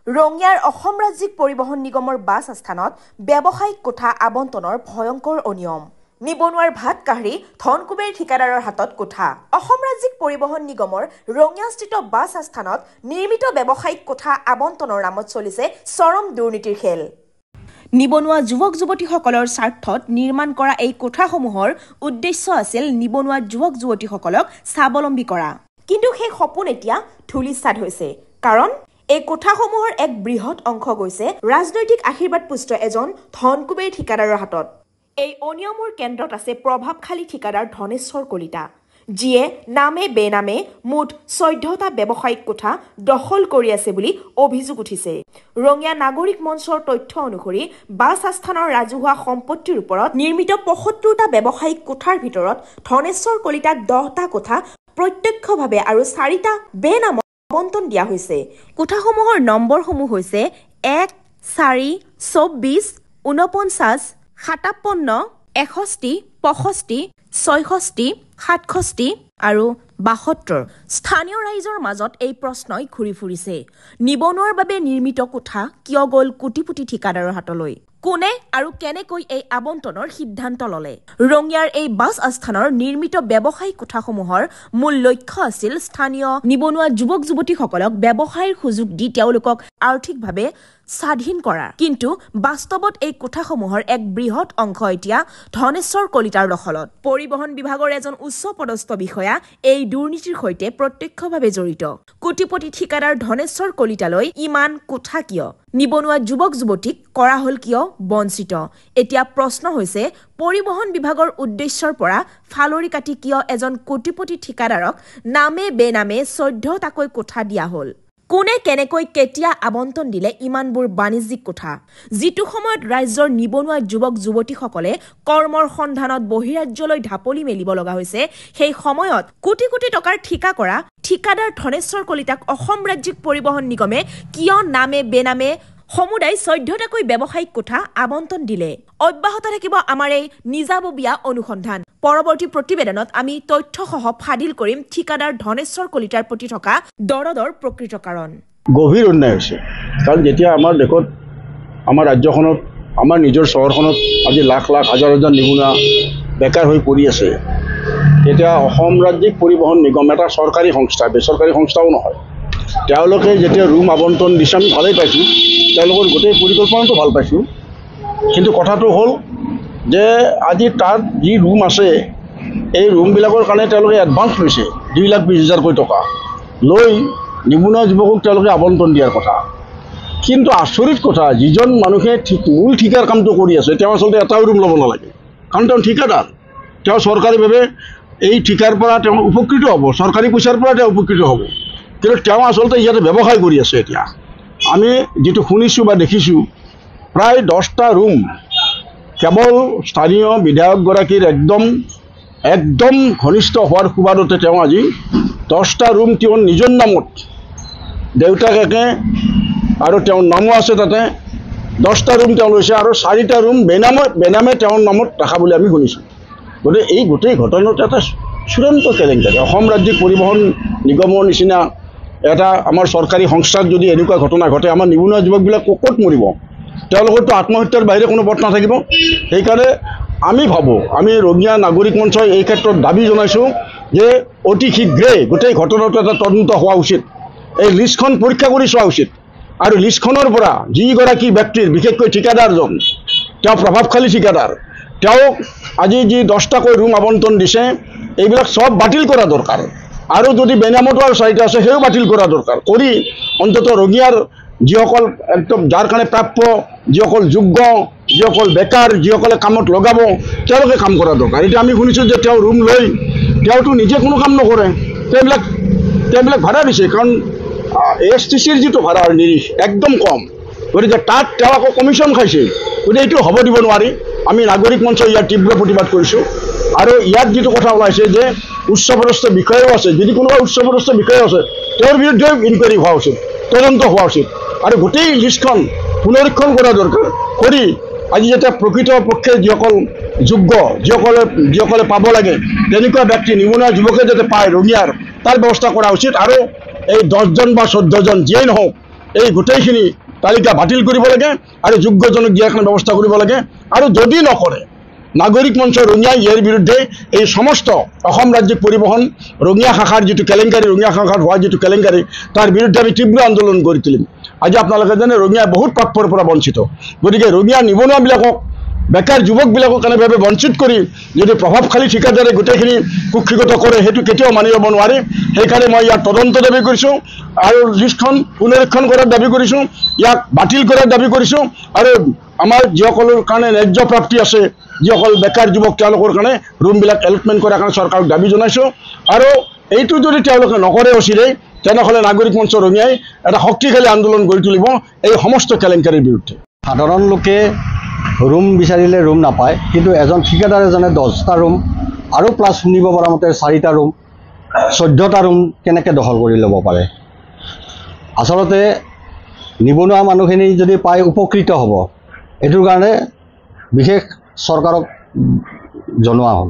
ৰঙিয়াৰ অসম ৰাজ্যিক পৰিবহণ নিগমৰ বাছ আস্থানত ব্যৱসায়িক কোঠা আবণ্টনৰ ভয়ংকৰ অনিয়ম। নিবনুৱাৰ ভাত কাঢ়ি ধনকুবেৰ ঠিকাদাৰৰ হাতত কোঠা। অসম ৰাজ্যিক পৰিবহণ নিগমৰ ৰঙিয়াস্থিত বাছ আস্থানত নিৰ্মিত ব্যৱসায়িক কোঠা আবণ্টনৰ নামত চলিছে চৰম দুৰ্নীতিৰ খেল। নিবনুৱা যুৱক যুৱতীসকলৰ স্বাৰ্থত নিৰ্মাণ কৰা এই কোঠাসমূহৰ উদ্দেশ্য আছিল নিবনুৱা যুৱক যুৱতীসকলক স্বাৱলম্বী কৰা। কিন্তু সেই সপোন এতিয়া ধূলিসাৎ হৈছে। কাৰণ এই কোঠাসমূহৰ এক বৃহৎ অংশ গৈছে ৰাজনৈতিক আশীৰ্বাদপুষ্ট এজন ধনকুবেৰ ঠিকাদাৰৰ হাতত। এই অনিয়মৰ কেন্দ্ৰত আছে প্ৰভাৱশালী ঠিকাদাৰ ধনেশ্বৰ কলিতা, যিয়ে নামে বেনামে মুঠ 14টা ব্যৱসায়িক কোঠা দখল কৰি আছে বুলি অভিযোগ উঠিছে। ৰঙিয়া নাগৰিক মঞ্চৰ তথ্য অনুসৰি বাছ আস্থানৰ ৰাজহুৱা সম্পত্তিৰ ওপৰত নিৰ্মিত 75টা ব্যৱসায়িক কোঠাৰ ভিতৰত ধনেশ্বৰ কলিতাক 10টা কোঠা প্ৰত্যক্ষভাৱে আৰু 4টা বেনামত আবণ্টন দিয়া হৈছে। কোঠাসমূহৰ নম্বৰসমূহ হৈছে 1, 4, 24, 49, 57, 61, 65, 66, 67 আৰু 72। স্থানীয় ৰাইজৰ মাজত এই প্ৰশ্নই ঘূৰি ফুৰিছে, নিবনুৱাৰ বাবে নিৰ্মিত কোঠা কিয় গ'ল কোটিপতি ঠিকাদাৰৰ হাতলৈ? কোনে আৰু কেনেকৈ এই আবণ্টনৰ সিদ্ধান্ত ললে? ৰঙিয়াৰ এই বাছ আস্থানৰ নিৰ্মিত ব্যৱসায়িক কোঠাসমূহৰ মূল লক্ষ্য আছিল স্থানীয় নিবনুৱা যুৱক যুৱতীসকলক ব্যৱসায়ৰ সুযোগ দি তেওঁলোকক আৰ্থিকভাৱে স্বাধীন কৰা। কিন্তু বাস্তৱত এই কোঠাসমূহৰ এক বৃহৎ অংশ এতিয়া ধনেশ্বৰ কলিতাৰ দখলত। পৰিবহণ বিভাগৰ এজন উচ্চ পদস্থ বিষয়া এই দুৰ্নীতিৰ সৈতে প্ৰত্যক্ষভাৱে জড়িত। কোটিপতি ঠিকাদাৰ ধনেশ্বৰ কলিতালৈ ইমান কোঠা কিয়? নিবনুৱা যুৱক যুৱতীক কৰা হল কিয় বঞ্চিত? এতিয়া প্ৰশ্ন হৈছে, পৰিবহণ বিভাগৰ উদ্দেশ্যৰ পৰা ফালৰি কাটি কিয় এজন কোটিপতি ঠিকাদাৰক নামে বেনামে 14টাকৈ কোঠা দিয়া হল? কোনে কেনেকৈ কেতিয়া আবণ্টন দিলে ইমানবোৰ বাণিজ্যিক কোঠা? যিটো সময়ত ৰাজ্যৰ নিবনুৱা যুৱক যুৱতীসকলে কৰ্মৰ সন্ধানত বহিৰাজ্যলৈ ঢাপলি মেলিব লগা হৈছে, সেই সময়ত কোটি কোটি টকাৰ ঠিকা কৰা ঠিকাদাৰ ধনেশ্বৰ কলিতাক অসম ৰাজ্যিক পৰিবহণ নিগমে কিয় নামে বেনামে সমুদায় 14টাকৈ ব্যৱসায়িক কোঠা আবণ্টন দিলে? অব্যাহত থাকিব আমাৰ এই নিজাববীয়া অনুসন্ধান। পৰৱৰ্তী প্ৰতিবেদনত আমি তথ্যসহ ফাদিল কৰিম ঠিকাদাৰ ধনেশ্বৰ কলিতাৰ প্ৰতি থকা দৰদৰ প্ৰকৃত কাৰণ। গভীৰ অন্যায় হৈছে। কাৰণ যেতিয়া আমাৰ দেশত, আমাৰ ৰাজ্যখনত, আমাৰ নিজৰ চহৰখনত আজি লাখ লাখ হাজাৰ হাজাৰ নিবনুৱা বেকাৰ হৈ পৰি আছে, তেতিয়া অসম ৰাজ্যিক পৰিবহণ নিগম এটা চৰকাৰী সংস্থা, বেচৰকাৰী সংস্থাও নহয়। তেওঁলোকে যেতিয়া ৰুম আবণ্টন দিছে আমি ভালেই পাইছোঁ, তেওঁলোকৰ গোটেই পৰিকল্পনাটো ভাল পাইছোঁ। কিন্তু কথাটো হ'ল যে আজি তাত যি ৰুম আছে, এই ৰুমবিলাকৰ কাৰণে তেওঁলোকে এডভান্স লৈছে 2,20,000কৈ টকা লৈ নিবনুৱা যুৱকক তেওঁলোকে আবণ্টন দিয়াৰ কথা। কিন্তু আচৰিত কথা, যিজন মানুহে মূল ঠিকাৰ কামটো কৰি আছে তেওঁ আচলতে এটাও ৰুম ল'ব নালাগে। কাৰণ তেওঁ ঠিকাদাৰ, তেওঁ চৰকাৰীভাৱে এই ঠিকাৰ পৰা তেওঁ উপকৃত হ'ব, চৰকাৰী পইচাৰ পৰা তেওঁ উপকৃত হ'ব। কিন্তু তেওঁ আচলতে ইয়াতে ব্যৱসায় কৰি আছে। এতিয়া আমি যিটো শুনিছোঁ বা দেখিছোঁ, প্ৰায় 10টা ৰুম কেৱল স্থানীয় বিধায়কগৰাকীৰ একদম ঘনিষ্ঠ হোৱাৰ সুবাদতে তেওঁ আজি 10টা ৰুম তেওঁৰ নিজৰ নামত, দেউতাক একে আৰু তেওঁৰ নামো আছে তাতে, 10টা ৰুম তেওঁ লৈছে আৰু 4টা ৰুম বেনামে তেওঁৰ নামত ৰাখা বুলি আমি শুনিছোঁ। গতিকে এই গোটেই ঘটনাটো এটা চূড়ান্ত কেলেংকাৰী। অসম ৰাজ্যিক পৰিবহণ নিগমৰ নিচিনা এটা আমাৰ চৰকাৰী সংস্থাত যদি এনেকুৱা ঘটনা ঘটে, আমাৰ নিবনুৱা যুৱকবিলাক ক'ত মৰিব? তেওঁলোকৰতো আত্মহত্যাৰ বাহিৰে কোনো পথ নাথাকিব। সেইকাৰণে আমি ভাবোঁ, আমি ৰঙিয়া নাগৰিক মঞ্চই এই ক্ষেত্ৰত দাবী জনাইছোঁ যে অতি শীঘ্ৰেই গোটেই ঘটনাটো এটা তদন্ত হোৱা উচিত। এই লিষ্টখন পৰীক্ষা কৰি চোৱা উচিত আৰু লিষ্টখনৰ পৰা যিগৰাকী ব্যক্তিৰ, বিশেষকৈ ঠিকাদাৰজন, তেওঁ প্ৰভাৱশালী ঠিকাদাৰ, তেওঁক আজি যি 10টাকৈ ৰুম আবণ্টন দিছে এইবিলাক চব বাতিল কৰা দৰকাৰ। আৰু যদি বেনামতো আৰু 4টা আছে সেইও বাতিল কৰা দৰকাৰ কৰি অন্ততঃ ৰঙিয়াৰ যিসকল একদম যাৰ কাৰণে প্ৰাপ্য, যিসকল যোগ্য, যিসকল বেকাৰ, যিসকলে কামত লগাব, তেওঁলোকে কাম কৰা দৰকাৰ। এতিয়া আমি শুনিছোঁ যে তেওঁ ৰুম লৈ তেওঁতো নিজে কোনো কাম নকৰে, তেওঁবিলাক ভাড়া দিছে। কাৰণ ASTCৰ যিটো ভাড়াৰ নিৰিখ একদম কম, গতিকে তাত তেওঁ আকৌ কমিশ্যন খাইছে। গতিকে এইটো হ'ব দিব নোৱাৰি। আমি নাগৰিক মঞ্চ ইয়াৰ তীব্ৰ প্ৰতিবাদ কৰিছোঁ। আৰু ইয়াত যিটো কথা ওলাইছে যে উচ্চপদস্থ বিষয়াও আছে, যদি কোনোবা উচ্চপদস্থ বিষয়া আছে তেওঁৰ বিৰুদ্ধে ইনকুৱাৰী হোৱা উচিত, তদন্ত হোৱা উচিত আৰু গোটেই লিষ্টখন পুনৰীক্ষণ কৰা দৰকাৰ কৰি আজি যাতে প্ৰকৃতপক্ষে যিসকল যোগ্য, যিসকলে পাব লাগে তেনেকুৱা ব্যক্তি, নিবনুৱা যুৱকে যাতে পায় ৰঙিয়াৰ, তাৰ ব্যৱস্থা কৰা উচিত। আৰু এই 10জন বা 14জন যিয়েই নহওক, এই গোটেইখিনি তালিকা বাতিল কৰিব লাগে আৰু যোগ্যজনক দিয়াৰ কাৰণে ব্যৱস্থা কৰিব লাগে। আৰু যদি নকৰে নাগৰিক মঞ্চ ৰঙিয়াই ইয়াৰ বিৰুদ্ধে এই সমস্ত অসম ৰাজ্যিক পৰিবহণ ৰঙিয়া শাখাৰ যিটো কেলেংকাৰী, ৰঙিয়া শাখাৰ হোৱা যিটো কেলেংকাৰী, তাৰ বিৰুদ্ধে আমি তীব্ৰ আন্দোলন কৰি তুলিম। আজি আপোনালোকে জানে ৰঙিয়া বহুত প্ৰাপ্যৰ পৰা বঞ্চিত, গতিকে ৰঙিয়া নিবনুৱাবিলাকক, বেকাৰ যুৱকবিলাকক এনেভাৱে বঞ্চিত কৰি যদি প্ৰভাৱশালী ঠিকাদাৰে গোটেইখিনি কুক্ষিগত কৰে, সেইটো কেতিয়াও মানি ল'ব নোৱাৰে। সেইকাৰণে মই ইয়াক তদন্ত দাবী কৰিছোঁ আৰু লিষ্টখন পুনৰীক্ষণ কৰাৰ দাবী কৰিছোঁ, ইয়াক বাতিল কৰাৰ দাবী কৰিছোঁ। আৰু আমাৰ যিসকলৰ কাৰণে ন্যায্য প্ৰাপ্তি আছে, যিসকল বেকাৰ যুৱক, তেওঁলোকৰ কাৰণে ৰুমবিলাক এলটমেণ্ট কৰাৰ কাৰণে চৰকাৰক দাবী জনাইছোঁ। আৰু এইটো যদি তেওঁলোকে নকৰে অচিৰেই, তেনেহ'লে নাগৰিক মঞ্চ ৰঙিয়াই এটা শক্তিশালী আন্দোলন গঢ়ি তুলিব এই সমস্ত কেলেংকাৰীৰ বিৰুদ্ধে। সাধাৰণ লোকে ৰুম বিচাৰিলে ৰুম নাপায়, কিন্তু এজন ঠিকাদাৰ এজনে 10টা ৰুম আৰু প্লাছ শুনিব পৰা মতে 4টা ৰুম, 14টা ৰুম কেনেকৈ দখল কৰি ল'ব পাৰে। আচলতে নিবনুৱা মানুহখিনি যদি পায় উপকৃত হ'ব, এইটোৰ কাৰণে বিশেষ চৰকাৰক জনোৱা হ'ল।